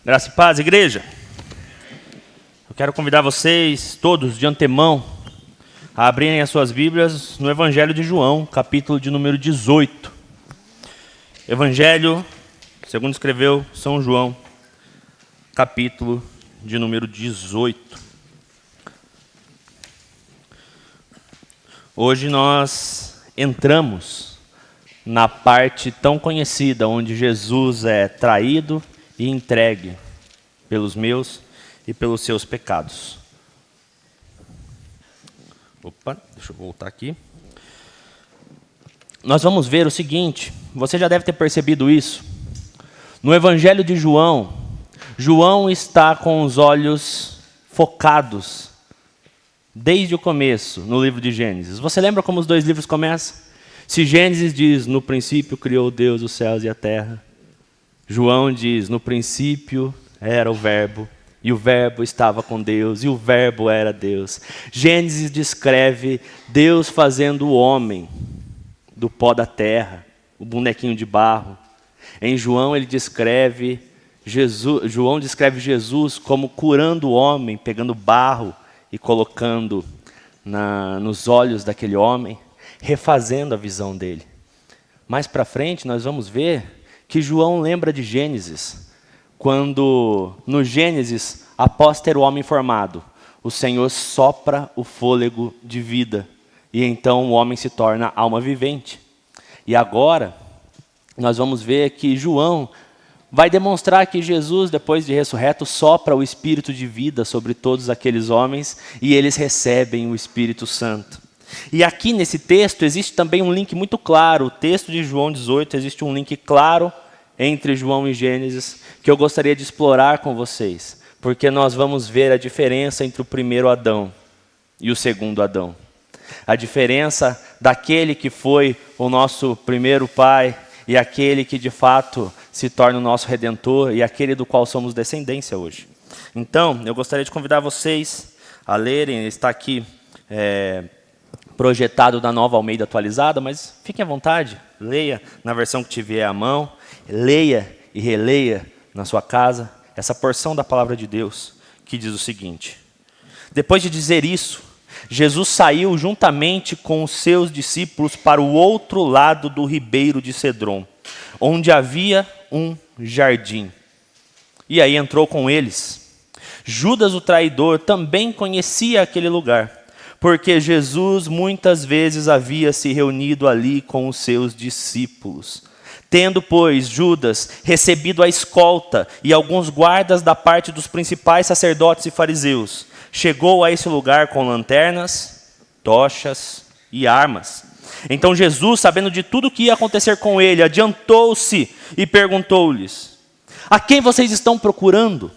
Graça e paz, igreja. Eu quero convidar vocês todos de antemão a abrirem as suas Bíblias no Evangelho de João, capítulo de número 18. Evangelho, segundo escreveu São João, capítulo de número 18. Hoje nós entramos na parte tão conhecida onde Jesus é traído e entregue pelos meus e pelos seus pecados. Opa, deixa eu voltar aqui. Nós vamos ver o seguinte, você já deve ter percebido isso. No Evangelho de João, João está com os olhos focados desde o começo no livro de Gênesis. Você lembra como os dois livros começam? Se Gênesis diz, no princípio criou Deus os céus e a terra, João diz, no princípio era o verbo, e o verbo estava com Deus, e o verbo era Deus. Gênesis descreve Deus fazendo o homem do pó da terra, o bonequinho de barro. Em João ele descreve Jesus como curando o homem, pegando barro e colocando nos olhos daquele homem, refazendo a visão dele. Mais para frente nós vamos ver que João lembra de Gênesis, quando no Gênesis, após ter o homem formado, o Senhor sopra o fôlego de vida, e então o homem se torna alma vivente. E agora, nós vamos ver que João vai demonstrar que Jesus, depois de ressurreto, sopra o Espírito de vida sobre todos aqueles homens, e eles recebem o Espírito Santo. E aqui nesse texto existe também um link muito claro, o texto de João 18, existe um link claro entre João e Gênesis, que eu gostaria de explorar com vocês, porque nós vamos ver a diferença entre o primeiro Adão e o segundo Adão. A diferença daquele que foi o nosso primeiro pai e aquele que de fato se torna o nosso Redentor e aquele do qual somos descendência hoje. Então, eu gostaria de convidar vocês a lerem, está aqui projetado da Nova Almeida atualizada, mas fiquem à vontade, leia na versão que tiver à mão, leia e releia na sua casa essa porção da palavra de Deus que diz o seguinte: depois de dizer isso, Jesus saiu juntamente com os seus discípulos para o outro lado do ribeiro de Cedron, onde havia um jardim. E aí entrou com eles. Judas, o traidor, também conhecia aquele lugar, porque Jesus muitas vezes havia se reunido ali com os seus discípulos. Tendo, pois, Judas recebido a escolta e alguns guardas da parte dos principais sacerdotes e fariseus, chegou a esse lugar com lanternas, tochas e armas. Então Jesus, sabendo de tudo o que ia acontecer com ele, adiantou-se e perguntou-lhes: a quem vocês estão procurando?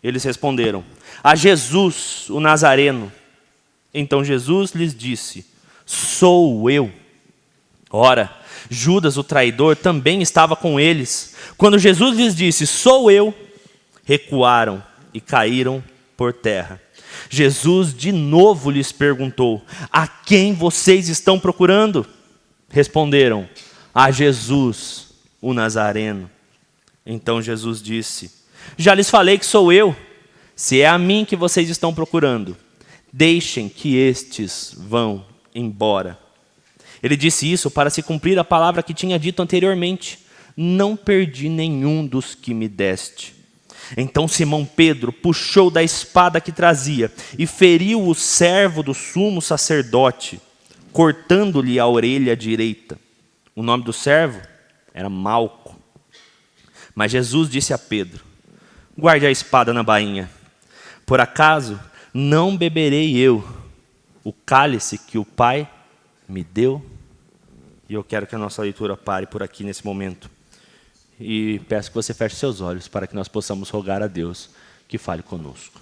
Eles responderam: a Jesus, o Nazareno. Então Jesus lhes disse: sou eu. Ora, Judas, o traidor, também estava com eles. Quando Jesus lhes disse: sou eu, recuaram e caíram por terra. Jesus de novo lhes perguntou: a quem vocês estão procurando? Responderam: a Jesus, o Nazareno. Então Jesus disse: já lhes falei que sou eu. Se é a mim que vocês estão procurando, deixem que estes vão embora. Ele disse isso para se cumprir a palavra que tinha dito anteriormente: não perdi nenhum dos que me deste. Então Simão Pedro puxou da espada que trazia e feriu o servo do sumo sacerdote, cortando-lhe a orelha direita. O nome do servo era Malco. Mas Jesus disse a Pedro: guarde a espada na bainha. Por acaso não beberei eu o cálice que o Pai me deu? E eu quero que a nossa leitura pare por aqui nesse momento. E peço que você feche seus olhos para que nós possamos rogar a Deus que fale conosco.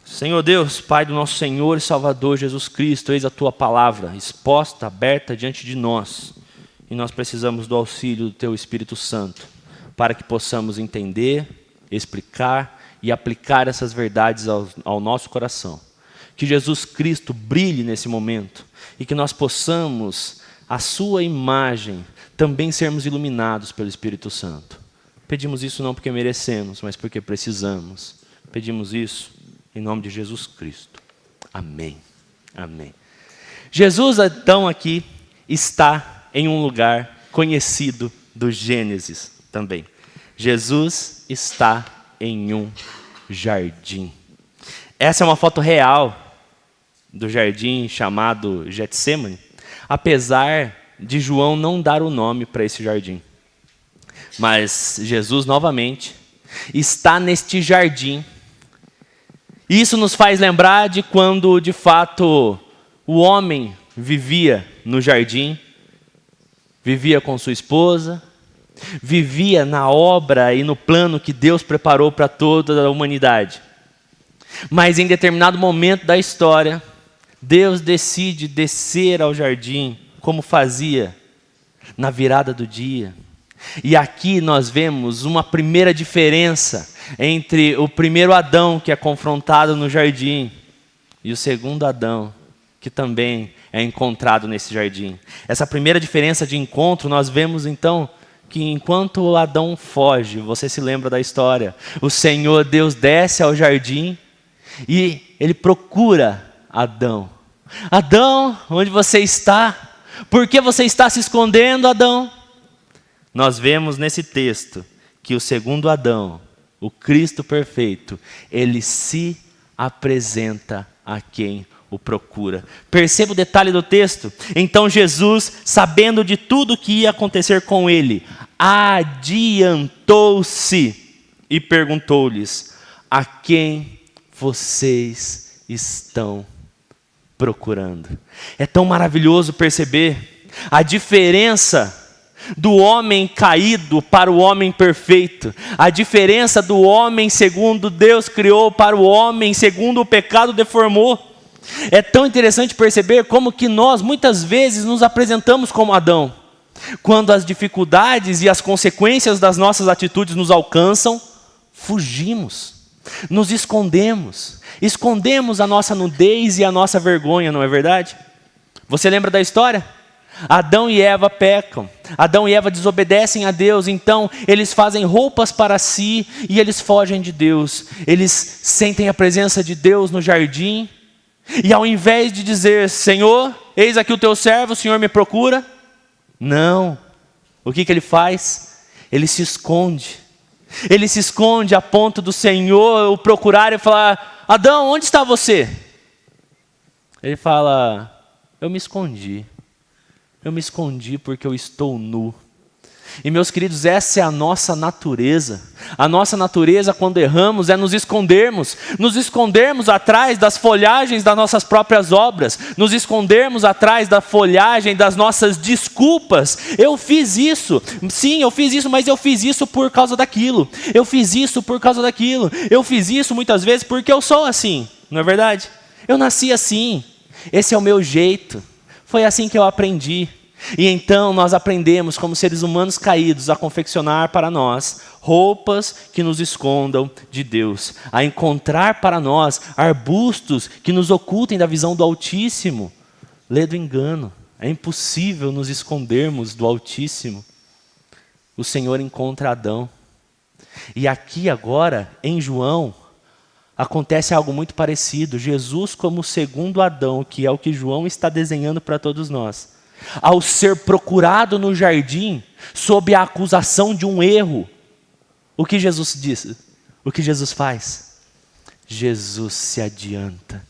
Senhor Deus, Pai do nosso Senhor e Salvador Jesus Cristo, eis a Tua palavra exposta, aberta diante de nós. E nós precisamos do auxílio do Teu Espírito Santo para que possamos entender, explicar e aplicar essas verdades ao nosso coração. Que Jesus Cristo brilhe nesse momento e que nós possamos, à sua imagem, também sermos iluminados pelo Espírito Santo. Pedimos isso não porque merecemos, mas porque precisamos. Pedimos isso em nome de Jesus Cristo. Amém. Amém. Jesus, então, aqui está em um lugar conhecido do Gênesis também. Jesus está em um jardim. Essa é uma foto real do jardim chamado Getsêmani, apesar de João não dar o nome para esse jardim. Mas Jesus, novamente, está neste jardim. Isso nos faz lembrar de quando, de fato, o homem vivia no jardim, vivia com sua esposa, vivia na obra e no plano que Deus preparou para toda a humanidade. Mas em determinado momento da história, Deus decide descer ao jardim, como fazia na virada do dia. E aqui nós vemos uma primeira diferença entre o primeiro Adão, que é confrontado no jardim, e o segundo Adão, que também é encontrado nesse jardim. Essa primeira diferença de encontro, nós vemos então que enquanto Adão foge, você se lembra da história, o Senhor Deus desce ao jardim e ele procura Adão. Adão, onde você está? Por que você está se escondendo, Adão? Nós vemos nesse texto que o segundo Adão, o Cristo perfeito, ele se apresenta a quem o procura. Perceba o detalhe do texto. Então Jesus, sabendo de tudo que ia acontecer com ele, adiantou-se e perguntou-lhes: a quem vocês estão procurando? É tão maravilhoso perceber a diferença do homem caído para o homem perfeito, a diferença do homem segundo Deus criou para o homem segundo o pecado deformou. É tão interessante perceber como que nós muitas vezes nos apresentamos como Adão. Quando as dificuldades e as consequências das nossas atitudes nos alcançam, fugimos, nos escondemos a nossa nudez e a nossa vergonha, não é verdade? Você lembra da história? Adão e Eva pecam, Adão e Eva desobedecem a Deus, então eles fazem roupas para si e eles fogem de Deus. Eles sentem a presença de Deus no jardim e ao invés de dizer: Senhor, eis aqui o teu servo, o Senhor me procura. Não, o que ele faz? Ele se esconde a ponto do Senhor o procurar e falar: Adão, onde está você? Ele fala: eu me escondi porque eu estou nu. E meus queridos, essa é a nossa natureza. A nossa natureza, quando erramos, é nos escondermos atrás das folhagens das nossas próprias obras, nos escondermos atrás da folhagem das nossas desculpas. Eu fiz isso, sim, eu fiz isso, mas eu fiz isso por causa daquilo. Eu fiz isso por causa daquilo. Eu fiz isso muitas vezes porque eu sou assim, não é verdade? Eu nasci assim, esse é o meu jeito, foi assim que eu aprendi. E então nós aprendemos como seres humanos caídos a confeccionar para nós roupas que nos escondam de Deus, a encontrar para nós arbustos que nos ocultem da visão do Altíssimo. Lê do engano, é impossível nos escondermos do Altíssimo. O Senhor encontra Adão. E aqui agora, em João, acontece algo muito parecido. Jesus como o segundo Adão, que é o que João está desenhando para todos nós. Ao ser procurado no jardim, sob a acusação de um erro, o que Jesus disse? O que Jesus faz? Jesus se adianta.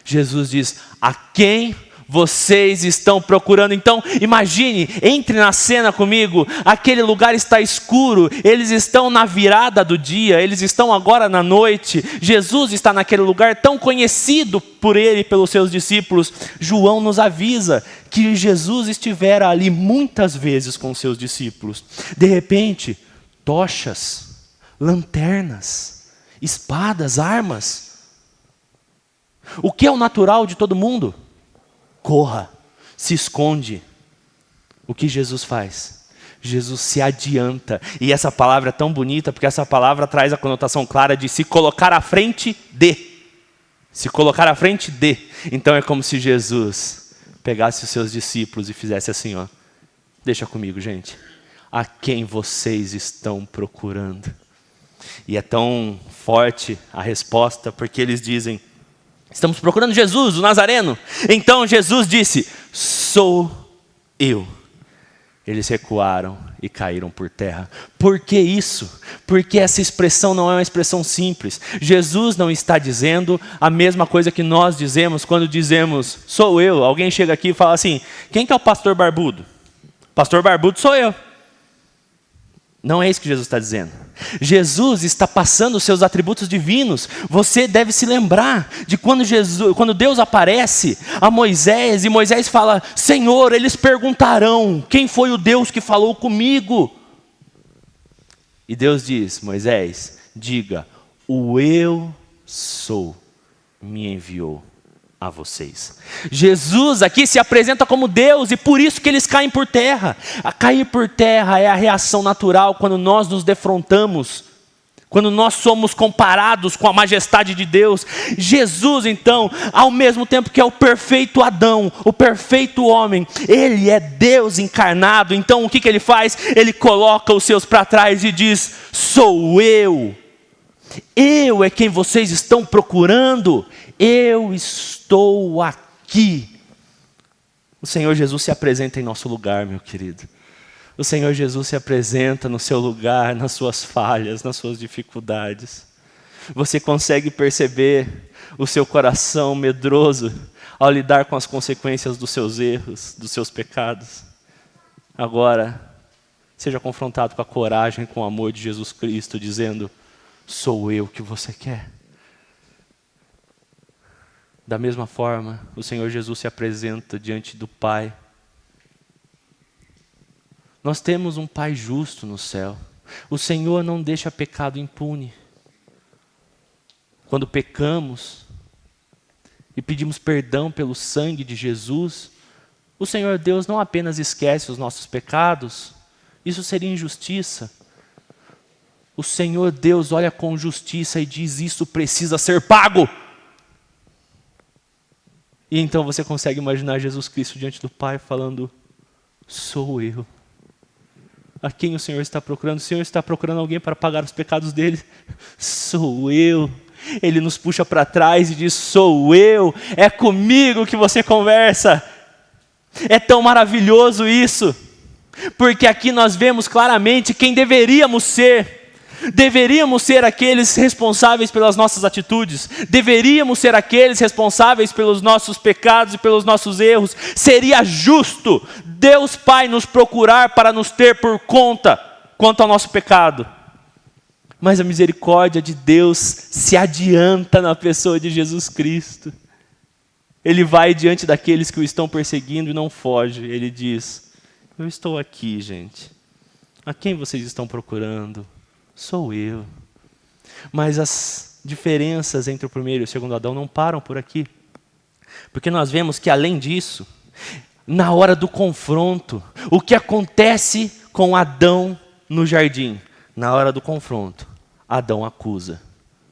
Jesus diz: a quem vocês estão procurando? Então, imagine, entre na cena comigo, aquele lugar está escuro, eles estão na virada do dia, eles estão agora na noite, Jesus está naquele lugar tão conhecido por ele e pelos seus discípulos. João nos avisa que Jesus estivera ali muitas vezes com seus discípulos. De repente, tochas, lanternas, espadas, armas. O que é o natural de todo mundo? Corra, se esconde. O que Jesus faz? Jesus se adianta. E essa palavra é tão bonita, porque essa palavra traz a conotação clara de se colocar à frente de. Se colocar à frente de. Então é como se Jesus pegasse os seus discípulos e fizesse assim, ó. Deixa comigo, gente. a quem vocês estão procurando? E é tão forte a resposta, porque eles dizem: estamos procurando Jesus, o Nazareno. Então Jesus disse: sou eu. Eles recuaram e caíram por terra. Por que isso? Porque essa expressão não é uma expressão simples. Jesus não está dizendo a mesma coisa que nós dizemos quando dizemos, sou eu. Alguém chega aqui e fala assim, quem que é o pastor barbudo? Pastor barbudo sou eu. Não é isso que Jesus está dizendo. Jesus está passando os seus atributos divinos. Você deve se lembrar de quando Deus aparece a Moisés, e Moisés fala, Senhor, eles perguntarão, quem foi o Deus que falou comigo? E Deus diz, Moisés, diga, o eu sou me enviou a vocês. Jesus aqui se apresenta como Deus, e por isso que eles caem por terra. A cair por terra é a reação natural quando nós nos defrontamos, quando nós somos comparados com a majestade de Deus. Jesus, então, ao mesmo tempo que é o perfeito Adão, o perfeito homem, ele é Deus encarnado. Então o que ele faz? Ele coloca os seus para trás e diz, sou eu. Eu é quem vocês estão procurando. Eu estou aqui. O Senhor Jesus se apresenta em nosso lugar, meu querido. O Senhor Jesus se apresenta no seu lugar, nas suas falhas, nas suas dificuldades. Você consegue perceber o seu coração medroso ao lidar com as consequências dos seus erros, dos seus pecados. Agora, seja confrontado com a coragem, com o amor de Jesus Cristo, dizendo, sou eu que você quer. Da mesma forma, o Senhor Jesus se apresenta diante do Pai. Nós temos um Pai justo no céu. O Senhor não deixa pecado impune. Quando pecamos e pedimos perdão pelo sangue de Jesus, o Senhor Deus não apenas esquece os nossos pecados, isso seria injustiça. O Senhor Deus olha com justiça e diz, isso precisa ser pago. E então você consegue imaginar Jesus Cristo diante do Pai falando, sou eu. A quem o Senhor está procurando? O Senhor está procurando alguém para pagar os pecados dele? Sou eu. Ele nos puxa para trás e diz, sou eu. É comigo que você conversa. É tão maravilhoso isso. Porque aqui nós vemos claramente quem deveríamos ser. Deveríamos ser aqueles responsáveis pelas nossas atitudes. Deveríamos ser aqueles responsáveis pelos nossos pecados e pelos nossos erros. Seria justo Deus Pai nos procurar para nos ter por conta quanto ao nosso pecado. Mas a misericórdia de Deus se adianta na pessoa de Jesus Cristo. Ele vai diante daqueles que o estão perseguindo e não foge. Ele diz, eu estou aqui, gente. A quem vocês estão procurando? Sou eu. Mas as diferenças entre o primeiro e o segundo Adão não param por aqui. Porque nós vemos que além disso, na hora do confronto, o que acontece com Adão no jardim? Na hora do confronto, Adão acusa.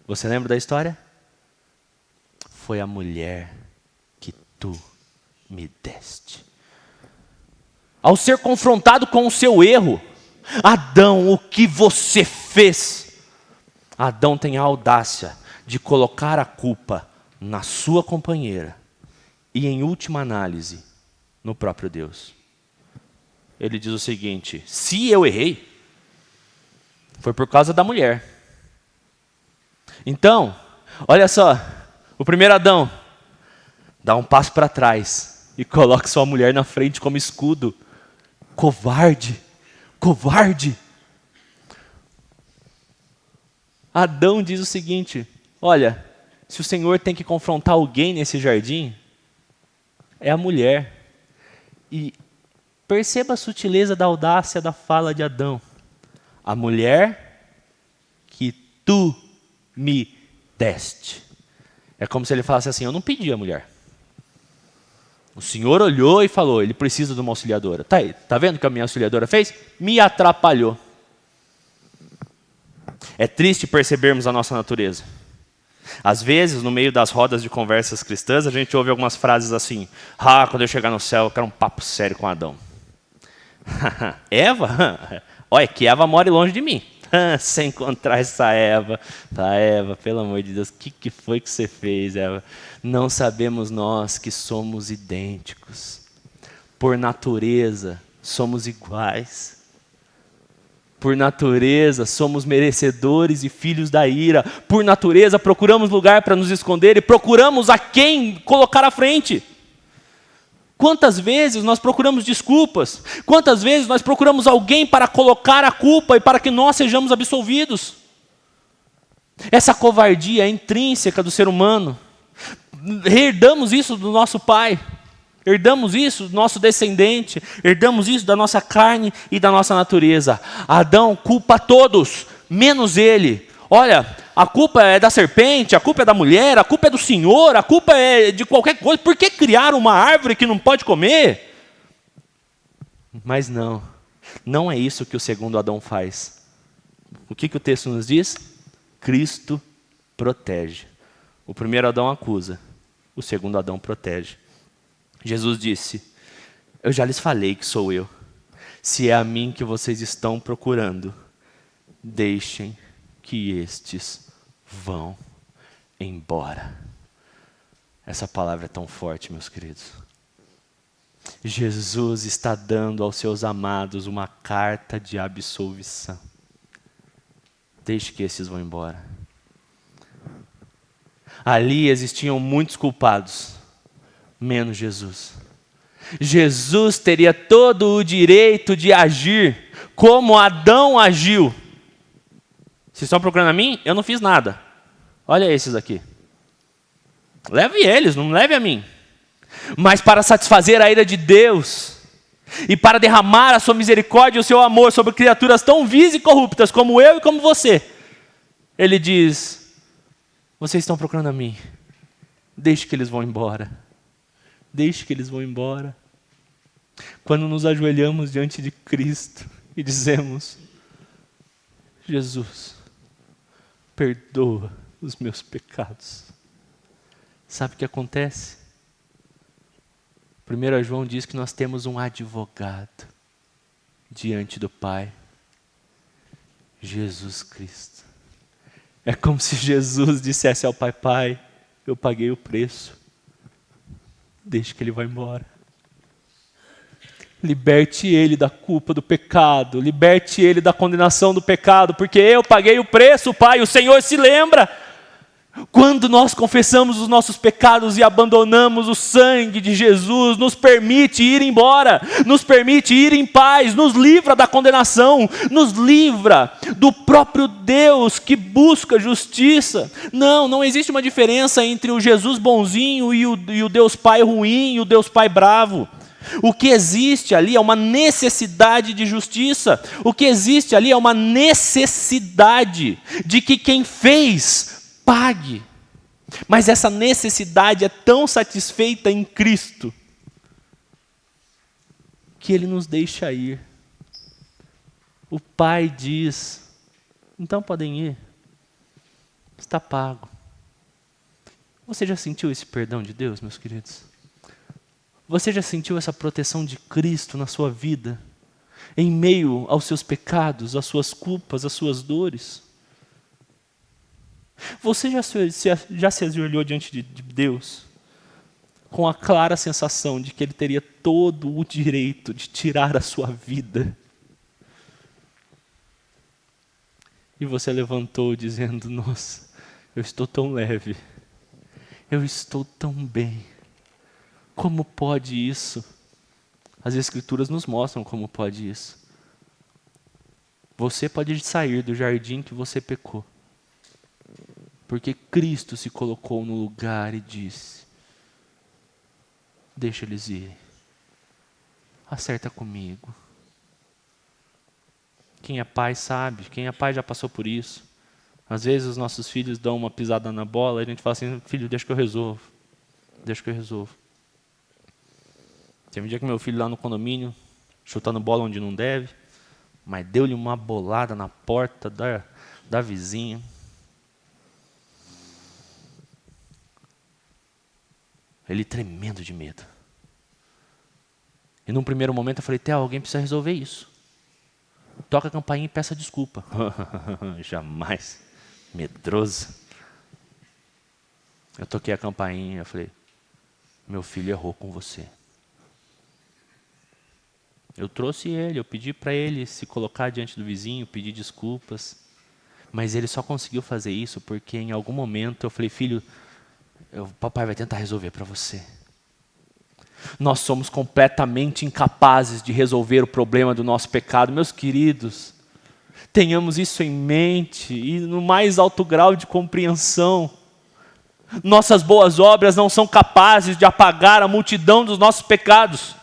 Você lembra da história? Foi a mulher que tu me deste. Ao ser confrontado com o seu erro, Adão, o que você fez? Adão tem a audácia de colocar a culpa na sua companheira e, em última análise, no próprio Deus. Ele diz o seguinte, se eu errei, foi por causa da mulher. Então, olha só, o primeiro Adão dá um passo para trás e coloca sua mulher na frente como escudo. Covarde. Covarde. Adão diz o seguinte, olha, se o Senhor tem que confrontar alguém nesse jardim, é a mulher. E perceba a sutileza da audácia da fala de Adão. A mulher que tu me deste. É como se ele falasse assim, eu não pedi a mulher. O Senhor olhou e falou, ele precisa de uma auxiliadora. Tá aí, tá vendo o que a minha auxiliadora fez? Me atrapalhou. É triste percebermos a nossa natureza. Às vezes, no meio das rodas de conversas cristãs, a gente ouve algumas frases assim, quando eu chegar no céu, eu quero um papo sério com Adão. Eva? Olha, que Eva more longe de mim. Se encontrar essa Eva, fala, Eva, pelo amor de Deus, o que foi que você fez, Eva? Não sabemos nós que somos idênticos. Por natureza, somos iguais. Por natureza, somos merecedores e filhos da ira. Por natureza, procuramos lugar para nos esconder e procuramos a quem colocar à frente. Quantas vezes nós procuramos desculpas? Quantas vezes nós procuramos alguém para colocar a culpa e para que nós sejamos absolvidos? Essa covardia é intrínseca do ser humano. Herdamos isso do nosso pai. Herdamos isso do nosso descendente. Herdamos isso da nossa carne e da nossa natureza. Adão culpa todos, menos ele. Olha, a culpa é da serpente, a culpa é da mulher, a culpa é do Senhor, a culpa é de qualquer coisa. Por que criar uma árvore que não pode comer? Mas não é isso que o segundo Adão faz. O que o texto nos diz? Cristo protege. O primeiro Adão acusa, o segundo Adão protege. Jesus disse, eu já lhes falei que sou eu. Se é a mim que vocês estão procurando, deixem que estes vão embora. Essa palavra é tão forte, meus queridos. Jesus está dando aos seus amados uma carta de absolvição. Deixe que estes vão embora. Ali existiam muitos culpados, menos Jesus. Jesus teria todo o direito de agir como Adão agiu. Vocês estão procurando a mim? Eu não fiz nada. Olha esses aqui. Leve eles, não leve a mim. Mas para satisfazer a ira de Deus e para derramar a sua misericórdia e o seu amor sobre criaturas tão vis e corruptas como eu e como você, ele diz, vocês estão procurando a mim. Deixe que eles vão embora. Deixe que eles vão embora. Quando nos ajoelhamos diante de Cristo e dizemos, Jesus, perdoa os meus pecados. Sabe o que acontece? 1 João diz que nós temos um advogado diante do Pai, Jesus Cristo. É como se Jesus dissesse ao Pai, Pai, eu paguei o preço, deixe que ele vá embora. Liberte ele da culpa do pecado, liberte ele da condenação do pecado, porque eu paguei o preço, Pai, o Senhor se lembra. Quando nós confessamos os nossos pecados e abandonamos o sangue de Jesus, nos permite ir embora, nos permite ir em paz, nos livra da condenação, nos livra do próprio Deus que busca justiça. Não existe uma diferença entre o Jesus bonzinho e o Deus Pai ruim e o Deus Pai bravo. O que existe ali é uma necessidade de justiça. O que existe ali é uma necessidade de que quem fez, pague. Mas essa necessidade é tão satisfeita em Cristo que Ele nos deixa ir. O Pai diz, então podem ir, está pago. Você já sentiu esse perdão de Deus, meus queridos? Você já sentiu essa proteção de Cristo na sua vida? Em meio aos seus pecados, às suas culpas, às suas dores? Você já se ajoelhou diante de Deus com a clara sensação de que Ele teria todo o direito de tirar a sua vida? E você levantou dizendo, nossa, eu estou tão leve, eu estou tão bem. Como pode isso? As Escrituras nos mostram como pode isso. Você pode sair do jardim que você pecou, porque Cristo se colocou no lugar e disse, deixa eles irem, acerta comigo. Quem é pai sabe, quem é pai já passou por isso. Às vezes os nossos filhos dão uma pisada na bola e a gente fala assim, filho, deixa que eu resolvo. Deixa que eu resolvo. Teve um dia que meu filho lá no condomínio, chutando bola onde não deve, mas deu-lhe uma bolada na porta da vizinha. Ele tremendo de medo. E num primeiro momento eu falei, Theo, alguém precisa resolver isso. toca a campainha e peça desculpa. Jamais. Medroso. Eu toquei a campainha e falei, meu filho errou com você. Eu trouxe ele, eu pedi para ele se colocar diante do vizinho, pedir desculpas. Mas ele só conseguiu fazer isso porque em algum momento eu falei, filho, o papai vai tentar resolver para você. Nós somos completamente incapazes de resolver o problema do nosso pecado. Meus queridos, tenhamos isso em mente e no mais alto grau de compreensão. Nossas boas obras não são capazes de apagar a multidão dos nossos pecados.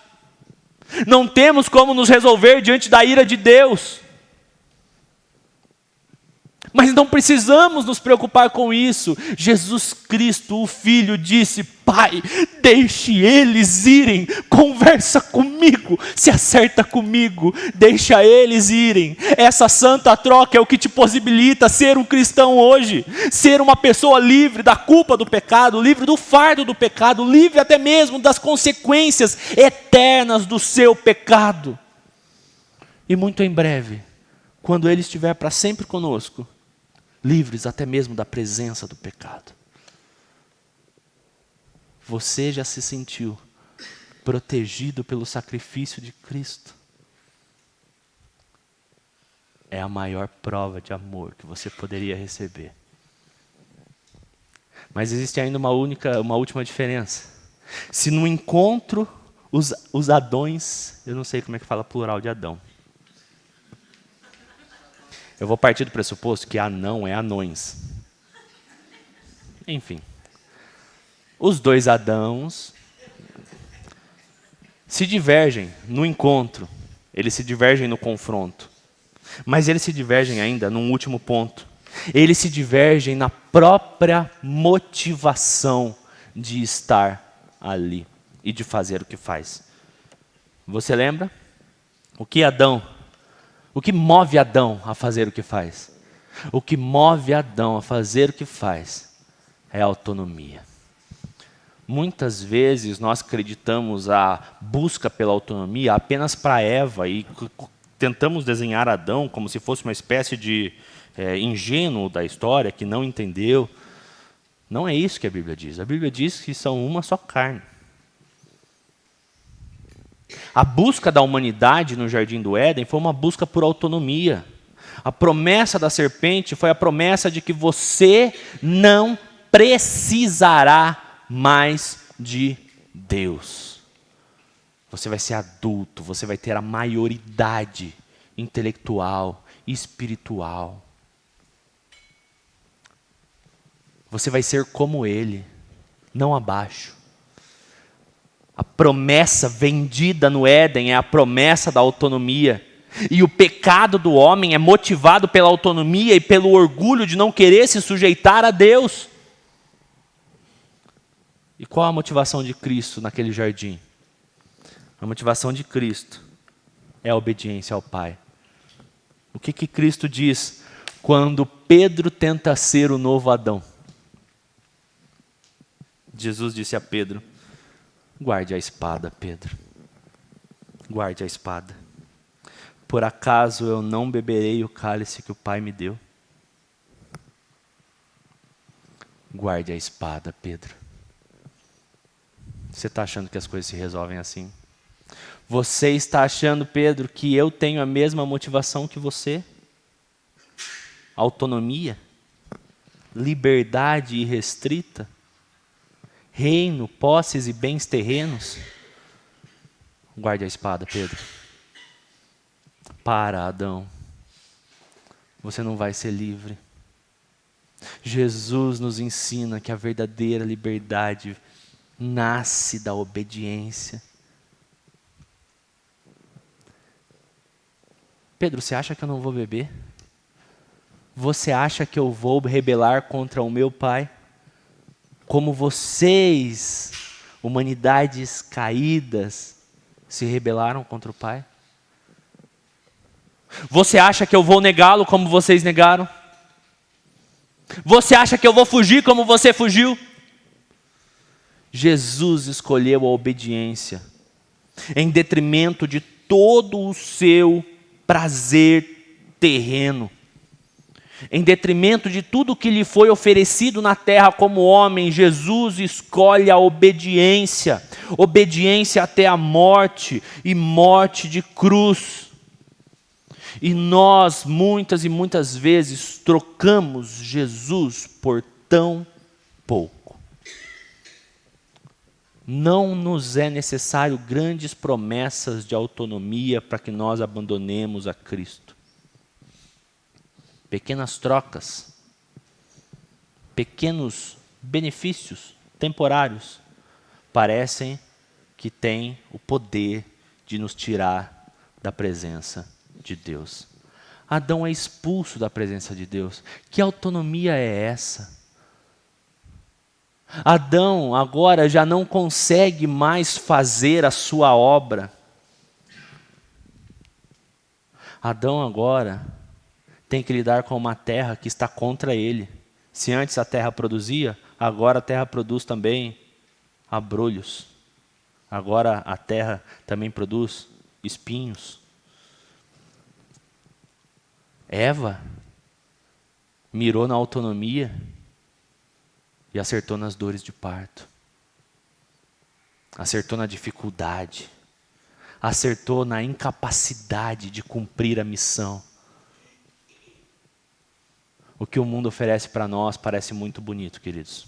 Não temos como nos resolver diante da ira de Deus. Mas não precisamos nos preocupar com isso. Jesus Cristo, o Filho, disse, Pai, deixe eles irem, conversa comigo, se acerta comigo, deixa eles irem. Essa santa troca é o que te possibilita ser um cristão hoje, ser uma pessoa livre da culpa do pecado, livre do fardo do pecado, livre até mesmo das consequências eternas do seu pecado. E muito em breve, quando Ele estiver para sempre conosco, livres até mesmo da presença do pecado. Você já se sentiu protegido pelo sacrifício de Cristo? É a maior prova de amor que você poderia receber. Mas existe ainda uma última diferença. Se no encontro os Adões, eu não sei como é que fala plural de Adão. Eu vou partir do pressuposto que anão é anões. Enfim. Os dois Adãos se divergem no encontro. Eles se divergem no confronto. Mas eles se divergem ainda num último ponto. Eles se divergem na própria motivação de estar ali e de fazer o que faz. Você lembra? O que move Adão a fazer o que faz? O que move Adão a fazer o que faz é a autonomia. Muitas vezes nós acreditamos a busca pela autonomia apenas para Eva e tentamos desenhar Adão como se fosse uma espécie de ingênuo da história que não entendeu. Não é isso que a Bíblia diz. A Bíblia diz que são uma só carne. A busca da humanidade no Jardim do Éden foi uma busca por autonomia. A promessa da serpente foi a promessa de que você não precisará mais de Deus. Você vai ser adulto, você vai ter a maioridade intelectual e espiritual. Você vai ser como Ele, não abaixo. A promessa vendida no Éden é a promessa da autonomia. E o pecado do homem é motivado pela autonomia e pelo orgulho de não querer se sujeitar a Deus. E qual a motivação de Cristo naquele jardim? A motivação de Cristo é a obediência ao Pai. O que Cristo diz quando Pedro tenta ser o novo Adão? Jesus disse a Pedro, guarde a espada, Pedro. Guarde a espada. Por acaso eu não beberei o cálice que o Pai me deu? Guarde a espada, Pedro. Você está achando que as coisas se resolvem assim? Você está achando, Pedro, que eu tenho a mesma motivação que você? Autonomia? Liberdade irrestrita? Reino, posses e bens terrenos? Guarde a espada, Pedro. Para, Adão. Você não vai ser livre. Jesus nos ensina que a verdadeira liberdade nasce da obediência. Pedro, você acha que eu não vou beber? Você acha que eu vou rebelar contra o meu Pai? Como vocês, humanidades caídas, se rebelaram contra o Pai? Você acha que eu vou negá-lo como vocês negaram? Você acha que eu vou fugir como você fugiu? Jesus escolheu a obediência em detrimento de todo o seu prazer terreno. Em detrimento de tudo que lhe foi oferecido na terra como homem, Jesus escolhe a obediência. Obediência até a morte, e morte de cruz. E nós, muitas e muitas vezes, trocamos Jesus por tão pouco. Não nos é necessário grandes promessas de autonomia para que nós abandonemos a Cristo. Pequenas trocas, pequenos benefícios temporários, parecem que têm o poder de nos tirar da presença de Deus. Adão é expulso da presença de Deus. Que autonomia é essa? Adão agora já não consegue mais fazer a sua obra. Adão agora tem que lidar com uma terra que está contra ele. Se antes a terra produzia, agora a terra produz também abrolhos. Agora a terra também produz espinhos. Eva mirou na autonomia e acertou nas dores de parto. Acertou na dificuldade. Acertou na incapacidade de cumprir a missão. O que o mundo oferece para nós parece muito bonito, queridos.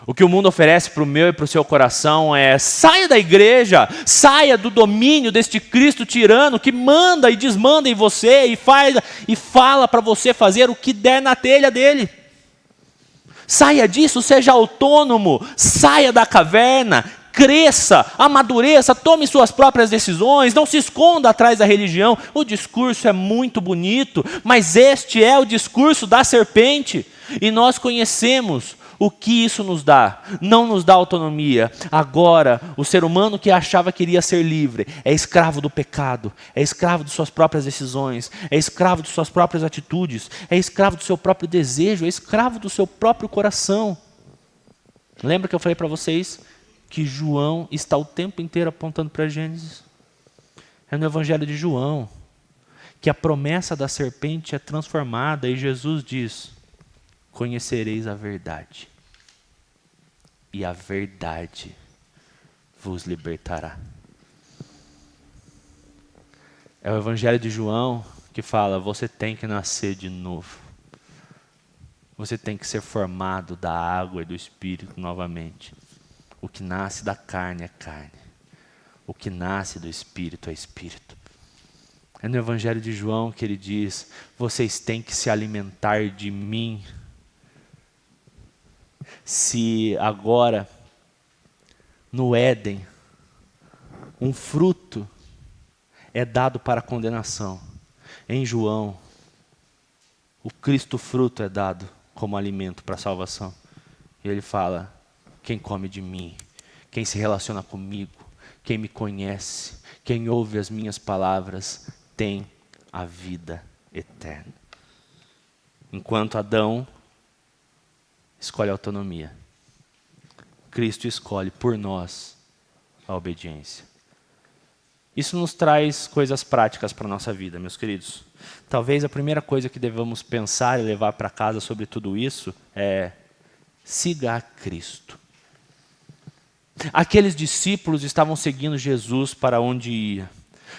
O que o mundo oferece para o meu e para o seu coração é: saia da igreja, saia do domínio deste Cristo tirano que manda e desmanda em você e fala para você fazer o que der na telha dele. Saia disso, seja autônomo, saia da caverna, cresça, amadureça, tome suas próprias decisões, não se esconda atrás da religião. O discurso é muito bonito, mas este é o discurso da serpente. E nós conhecemos o que isso nos dá. Não nos dá autonomia. Agora, o ser humano que achava que iria ser livre é escravo do pecado, é escravo de suas próprias decisões, é escravo de suas próprias atitudes, é escravo do seu próprio desejo, é escravo do seu próprio coração. Lembra que eu falei para vocês que João está o tempo inteiro apontando para Gênesis? É no Evangelho de João que a promessa da serpente é transformada e Jesus diz: conhecereis a verdade, e a verdade vos libertará. É o Evangelho de João que fala: você tem que nascer de novo. Você tem que ser formado da água e do Espírito novamente. O que nasce da carne é carne. O que nasce do Espírito é Espírito. É no Evangelho de João que ele diz: vocês têm que se alimentar de mim. Se agora, no Éden, um fruto é dado para a condenação, em João, o Cristo fruto é dado como alimento para a salvação. E ele fala: quem come de mim, quem se relaciona comigo, quem me conhece, quem ouve as minhas palavras, tem a vida eterna. Enquanto Adão escolhe a autonomia, Cristo escolhe por nós a obediência. Isso nos traz coisas práticas para a nossa vida, meus queridos. Talvez a primeira coisa que devemos pensar e levar para casa sobre tudo isso é: siga a Cristo. Aqueles discípulos estavam seguindo Jesus para onde ia.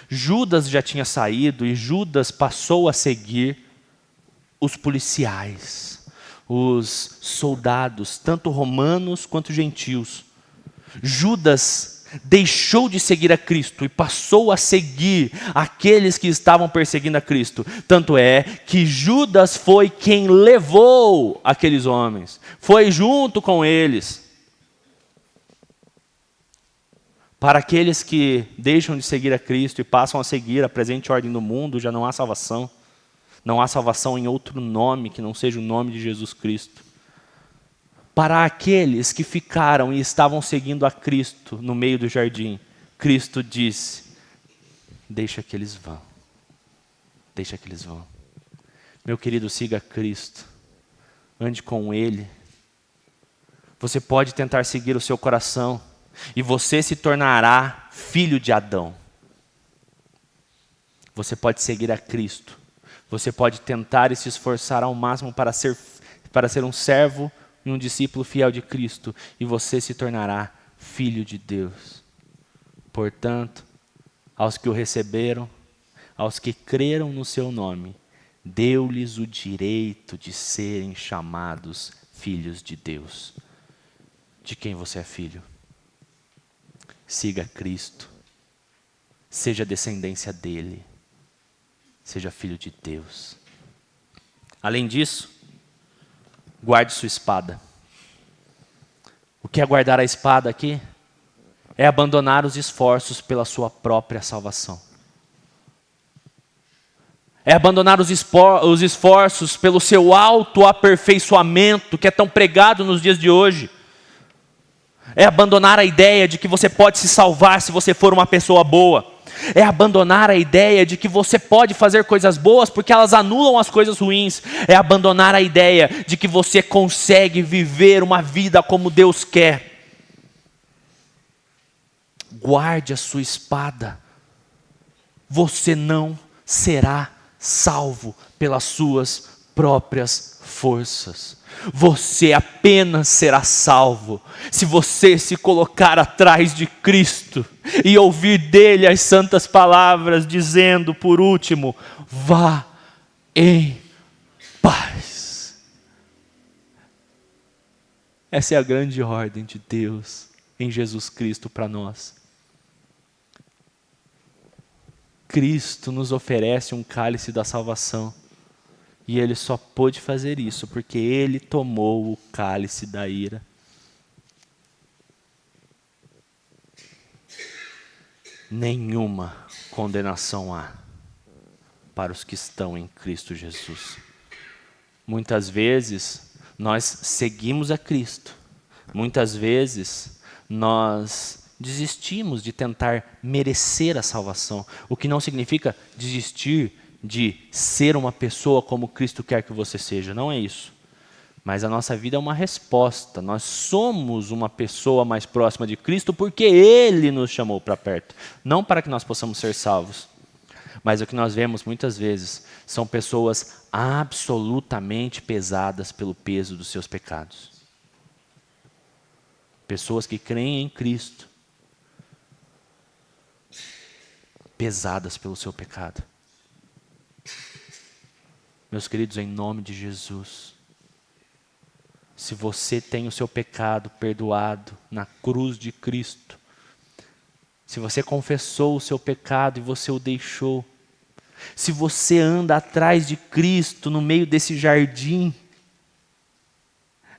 Judas já tinha saído e Judas passou a seguir os policiais, os soldados, tanto romanos quanto gentios. Judas deixou de seguir a Cristo e passou a seguir aqueles que estavam perseguindo a Cristo. Tanto é que Judas foi quem levou aqueles homens, foi junto com eles. Para aqueles que deixam de seguir a Cristo e passam a seguir a presente ordem do mundo, já não há salvação. Não há salvação em outro nome que não seja o nome de Jesus Cristo. Para aqueles que ficaram e estavam seguindo a Cristo no meio do jardim, Cristo disse: deixa que eles vão. Deixa que eles vão. Meu querido, siga Cristo. Ande com Ele. Você pode tentar seguir o seu coração e você se tornará filho de Adão. Você pode seguir a Cristo. Você pode tentar e se esforçar ao máximo para ser um servo e um discípulo fiel de Cristo. E você se tornará filho de Deus. Portanto, aos que o receberam, aos que creram no seu nome, deu-lhes o direito de serem chamados filhos de Deus. De quem você é filho? Siga Cristo. Seja descendência dele. Seja filho de Deus. Além disso, guarde sua espada. O que é guardar a espada aqui? É abandonar os esforços pela sua própria salvação. É abandonar os esforços pelo seu autoaperfeiçoamento, que é tão pregado nos dias de hoje. É abandonar a ideia de que você pode se salvar se você for uma pessoa boa. É abandonar a ideia de que você pode fazer coisas boas porque elas anulam as coisas ruins. É abandonar a ideia de que você consegue viver uma vida como Deus quer. Guarde a sua espada. Você não será salvo pelas suas próprias forças. Você apenas será salvo se você se colocar atrás de Cristo e ouvir dele as santas palavras dizendo, por último, vá em paz. Essa é a grande ordem de Deus em Jesus Cristo para nós. Cristo nos oferece um cálice da salvação. E ele só pôde fazer isso porque ele tomou o cálice da ira. Nenhuma condenação há para os que estão em Cristo Jesus. Muitas vezes nós seguimos a Cristo. Muitas vezes nós desistimos de tentar merecer a salvação. O que não significa desistir de ser uma pessoa como Cristo quer que você seja. Não é isso. Mas a nossa vida é uma resposta. Nós somos uma pessoa mais próxima de Cristo porque Ele nos chamou para perto. Não para que nós possamos ser salvos. Mas o que nós vemos muitas vezes são pessoas absolutamente pesadas pelo peso dos seus pecados. Pessoas que creem em Cristo, pesadas pelo seu pecado. Meus queridos, em nome de Jesus, se você tem o seu pecado perdoado na cruz de Cristo, se você confessou o seu pecado e você o deixou, se você anda atrás de Cristo no meio desse jardim,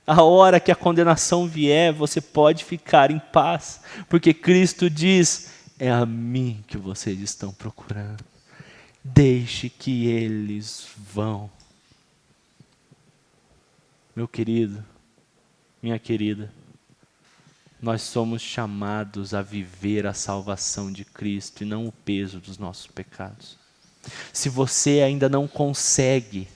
a hora que a condenação vier, você pode ficar em paz, porque Cristo diz, é a mim que vocês estão procurando. Deixe que eles vão. Meu querido, minha querida, nós somos chamados a viver a salvação de Cristo e não o peso dos nossos pecados. Se você ainda não consegue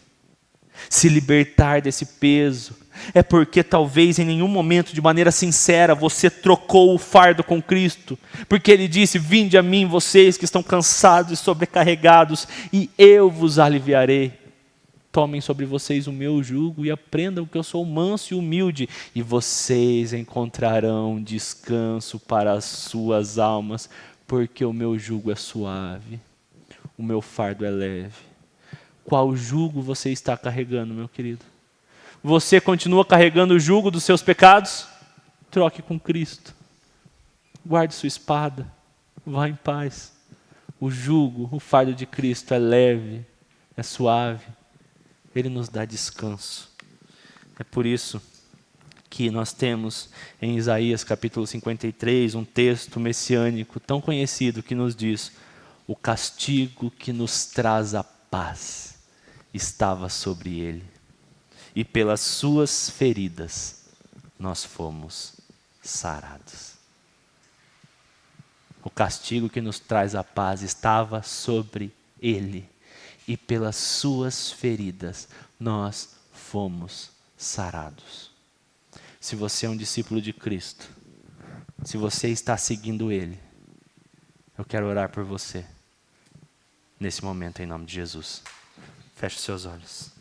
se libertar desse peso, é porque talvez em nenhum momento, de maneira sincera, você trocou o fardo com Cristo. Porque Ele disse, vinde a mim vocês que estão cansados e sobrecarregados, e eu vos aliviarei. Tomem sobre vocês o meu jugo e aprendam que eu sou manso e humilde, e vocês encontrarão descanso para as suas almas, porque o meu jugo é suave, o meu fardo é leve. Qual jugo você está carregando, meu querido? Você continua carregando o jugo dos seus pecados? Troque com Cristo. Guarde sua espada. Vá em paz. O jugo, o fardo de Cristo é leve, é suave. Ele nos dá descanso. É por isso que nós temos em Isaías capítulo 53 um texto messiânico tão conhecido que nos diz: o castigo que nos traz a paz estava sobre ele, e pelas suas feridas nós fomos sarados. O castigo que nos traz a paz estava sobre ele, e pelas suas feridas nós fomos sarados. Se você é um discípulo de Cristo, se você está seguindo Ele, eu quero orar por você. nesse momento, em nome de Jesus. Feche os seus olhos.